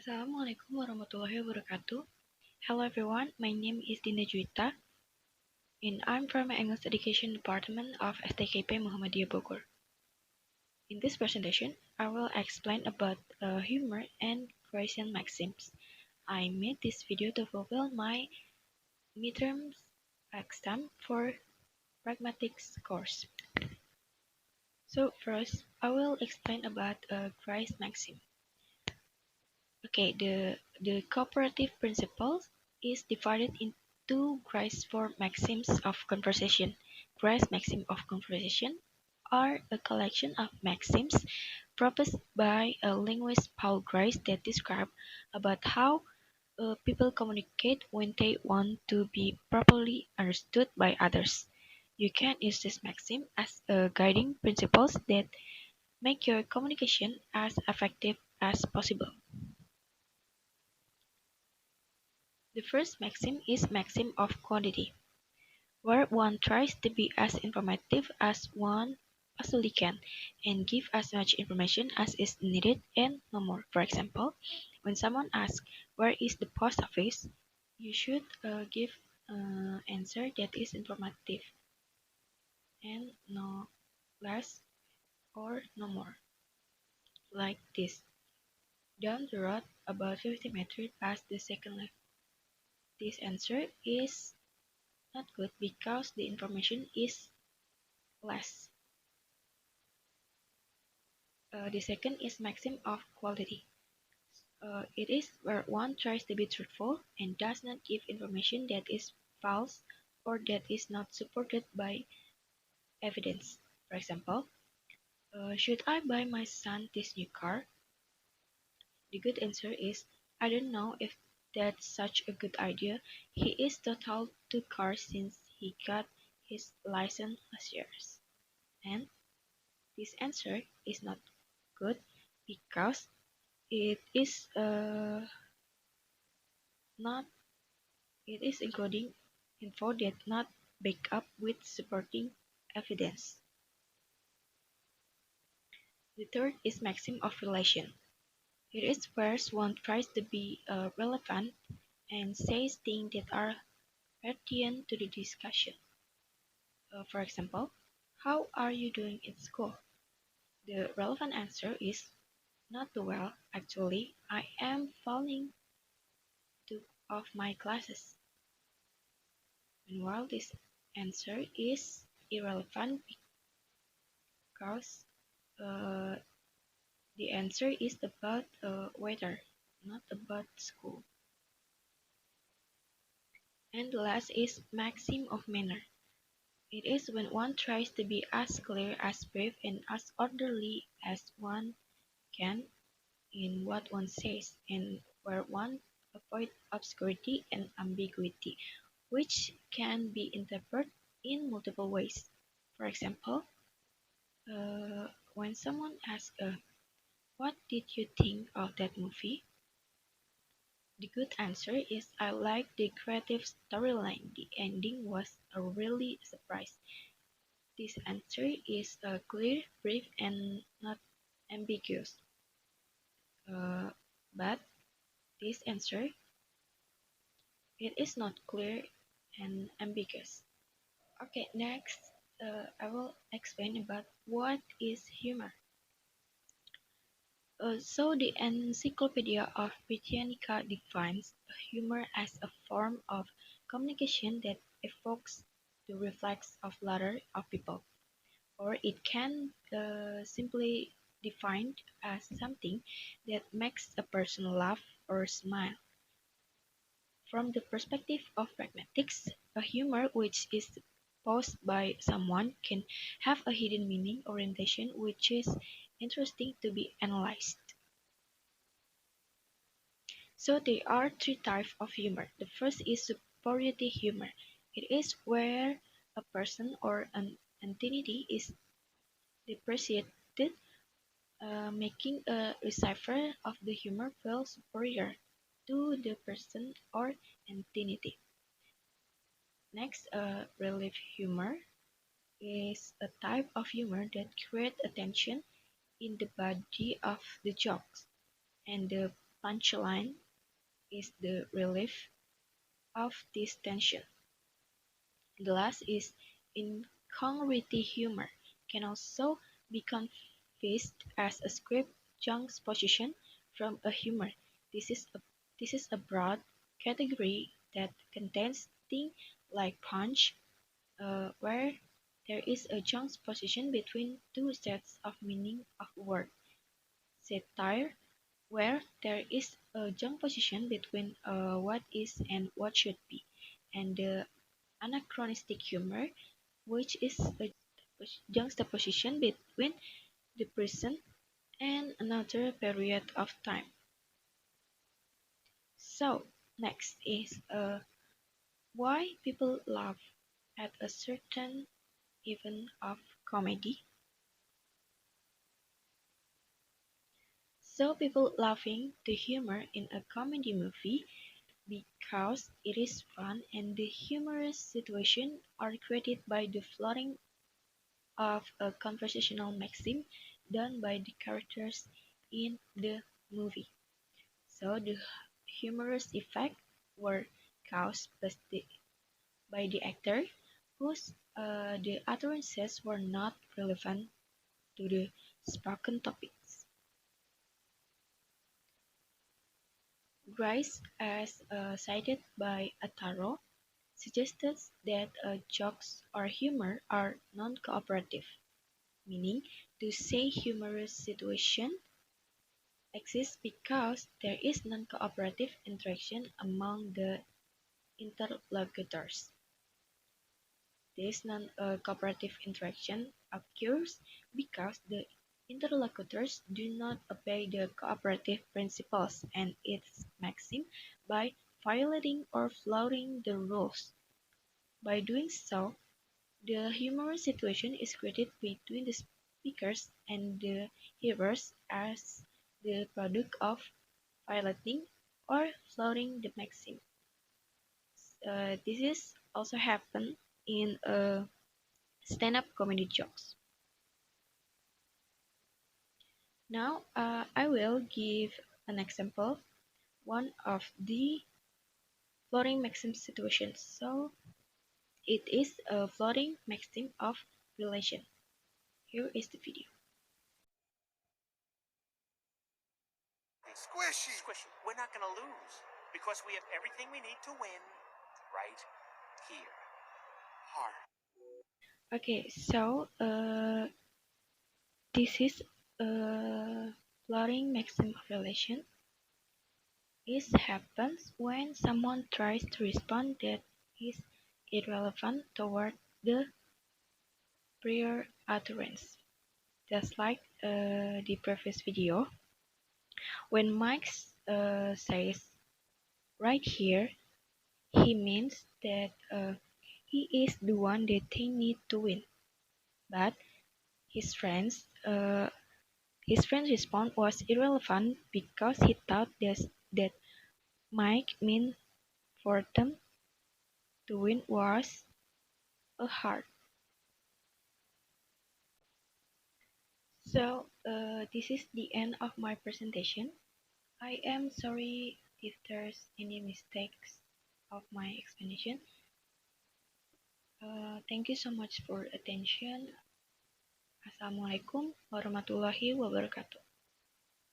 Assalamualaikum warahmatullahi wabarakatuh. Hello everyone, my name is Dinda Juwita and I'm from the English Education Department of STKIP Muhammadiyah BOGOR. In this presentation, I will explain about humor and Gricean Maxims. I made this video to fulfill my midterm exam for Pragmatics course. So first, I will explain about Gricean Maxim. Okay, the cooperative principle is divided into Grice for maxims of conversation. Grice maxim of conversation are a collection of maxims proposed by a linguist Paul Grice that describe about how people communicate when they want to be properly understood by others. You can use this maxim as a guiding principles that make your communication as effective as possible. The first maxim is maxim of quantity, where one tries to be as informative as one possibly can and give as much information as is needed and no more. For example, when someone asks where is the post office, you should give an answer that is informative and no less or no more. Like this. Down the road, about 50 meters past the second left. This answer is not good because the information is less. The second is maxim of quality. It is where one tries to be truthful and does not give information that is false or that is not supported by evidence. For example, should I buy my son this new car? The good answer is, I don't know if that's such a good idea. He is total to cars since he got his license last year. And this answer is not good because it is not it is including info that not backed up with supporting evidence. The third is maxim of relation. It is where one tries to be relevant and says things that are pertinent to the discussion. For example, how are you doing in school? The relevant answer is not too well. Actually, I am failing two of my classes. Meanwhile, this answer is irrelevant because uh, the answer is about weather, not about school. And the last is maxim of manner. It is when one tries to be as clear, as brief, and as orderly as one can in what one says, and where one avoids obscurity and ambiguity, which can be interpreted in multiple ways. For example, when someone asks, what did you think of that movie? The good answer is I like the creative storyline. The ending was a really surprise. This answer is clear, brief, and not ambiguous. But this answer, it is not clear and ambiguous. Okay, next I will explain about what is humor. So the Encyclopedia of Britannica defines humor as a form of communication that evokes the reflex of laughter of people, or it can simply defined as something that makes a person laugh or smile. From the perspective of pragmatics, a humor which is posed by someone can have a hidden meaning orientation which is interesting to be analyzed. So there are three types of humor. The first is superiority humor. It is where a person or an entity is depreciated, making a receiver of the humor feel superior to the person or entity. Next, relief humor is a type of humor that creates attention in the body of the jokes, and the punchline is the relief of this tension. The last is incongruity humor, can also be confessed as a script juxtaposition from a humor. This is a this is a broad category that contains things like punch, where there is a juxtaposition between two sets of meaning of a word; satire, where there is a juxtaposition between what is and what should be; and the anachronistic humor, which is a juxtaposition between the present and another period of time. So, next is why people laugh at a certain event of comedy. So people laughing the humor in a comedy movie because it is fun and the humorous situation are created by the floating of a conversational maxim done by the characters in the movie. So the humorous effect were caused by the actor whose the utterances were not relevant to the spoken topics. Grice, as cited by Ataro, suggested that jokes or humor are non-cooperative, meaning to say humorous situation exists because there is non-cooperative interaction among the interlocutors. This non-cooperative interaction occurs because the interlocutors do not obey the cooperative principles and its maxim by violating or flouting the rules. By doing so, the humorous situation is created between the speakers and the hearers as the product of violating or flouting the maxim. This is also happen in stand-up comedy jokes. Now, I will give an example, one of the floating maxim situations. So, it is a floating maxim of relation. Here is the video. Squishy. Squishy. We're not going to lose because we have everything we need to win right here. Hard. Okay, so this is a floating maxim of relation. This happens when someone tries to respond that is irrelevant toward the prior utterance. Just like the previous video, when Mike says right here, he means that he is the one that they need to win. But his friends, his friend's response was irrelevant because he thought that Mike meant for them to win was a heart. So this is the end of my presentation. I am sorry if there's any mistakes of my explanation. Thank you so much for attention. Assalamualaikum warahmatullahi wabarakatuh.